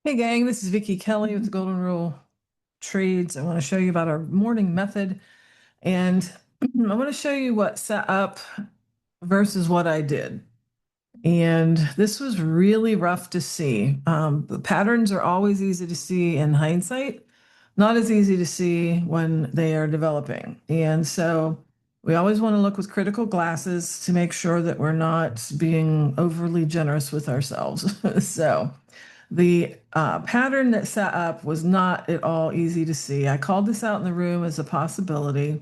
Hey gang, this is Vicky Kelly with the Golden Rule Trades. I want to show you about our morning method, and I want to show you what set up versus what I did. And this was really rough to see. The patterns are always easy to see in hindsight, not as easy to see when they are developing. And so we always want to look with critical glasses to make sure that we're not being overly generous with ourselves. So the pattern that set up was not at all easy to see. I called this out in the room as a possibility.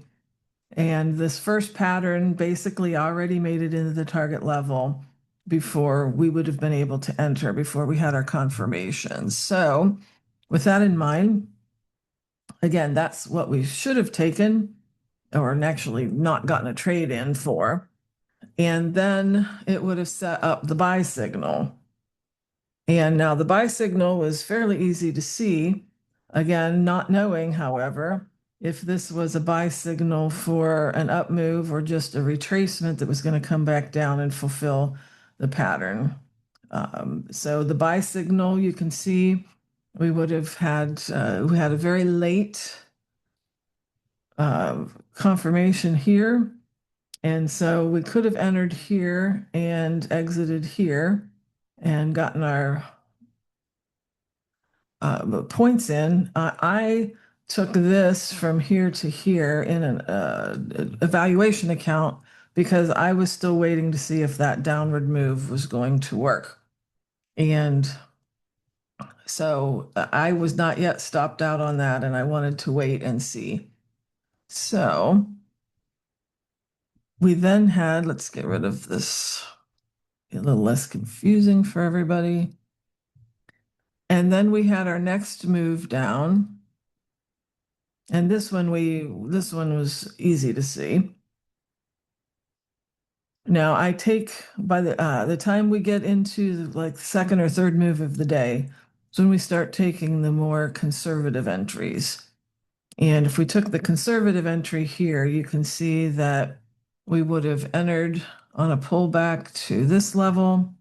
And this first pattern basically already made it into the target level before we would have been able to enter, before we had our confirmation. So with that in mind, again, that's what we should have taken or actually not gotten a trade in for. And then it would have set up the buy signal. And now the buy signal was fairly easy to see. Again, not knowing, however, if this was a buy signal for an up move or just a retracement that was going to come back down and fulfill the pattern. So the buy signal, you can see we would have had, we had a very late confirmation here. And so we could have entered here and exited here and gotten our points in. I took this from here to here in an evaluation account because I was still waiting to see if that downward move was going to work. And so I was not yet stopped out on that, and I wanted to wait and see. So we then had, let's get rid of this, a little less confusing for everybody. And then we had our next move down. And this one was easy to see. Now I take by the time we get into like the second or third move of the day, is when we start taking the more conservative entries. And if we took the conservative entry here, you can see that we would have entered on a pullback to this level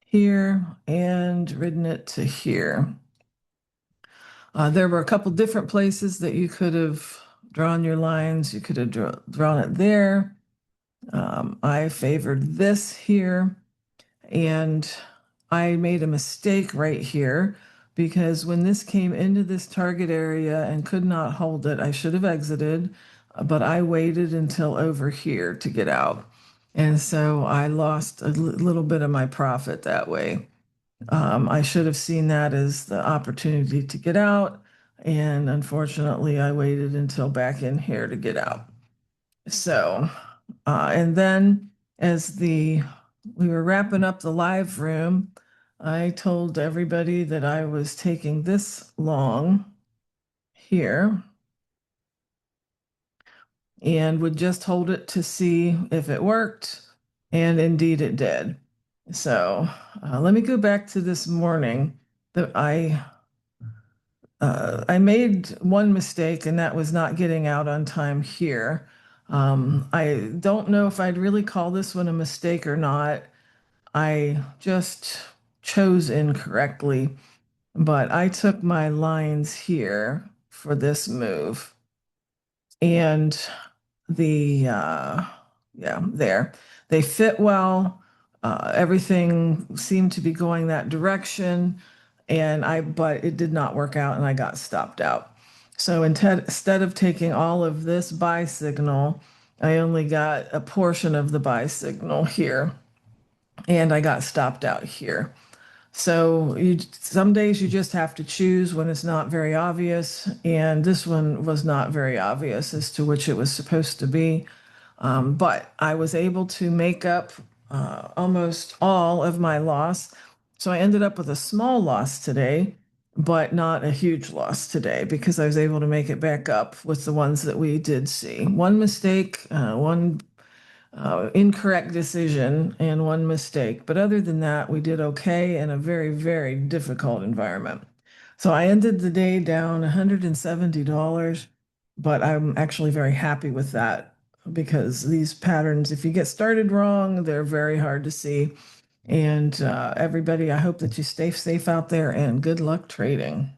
here and ridden it to here. There were a couple different places that you could have drawn your lines. You could have drawn it there. I favored this here, and I made a mistake right here because when this came into this target area and could not hold it, I should have exited, but I waited until over here to get out. And so I lost a little bit of my profit that way. I should have seen that as the opportunity to get out. And unfortunately, I waited until back in here to get out. So, and then as we were wrapping up the live room, I told everybody that I was taking this long here and would just hold it to see if it worked. And indeed it did. So let me go back to this morning that I made one mistake, and that was not getting out on time here. I don't know if I'd really call this one a mistake or not. I just chose incorrectly, but I took my lines here for this move. And yeah, there. They fit well. Everything seemed to be going that direction, but it did not work out, and I got stopped out. So instead of taking all of this buy signal, I only got a portion of the buy signal here, and I got stopped out here. So some days you just have to choose when it's not very obvious, and this one was not very obvious as to which it was supposed to be. But I was able to make up almost all of my loss. So I ended up with a small loss today, but not a huge loss today because I was able to make it back up with the ones that we did see. One mistake, one incorrect decision, and one mistake. But other than that, we did okay in a very, very difficult environment. So I ended the day down $170, but I'm actually very happy with that because these patterns, if you get started wrong, they're very hard to see. And everybody, I hope that you stay safe out there and good luck trading.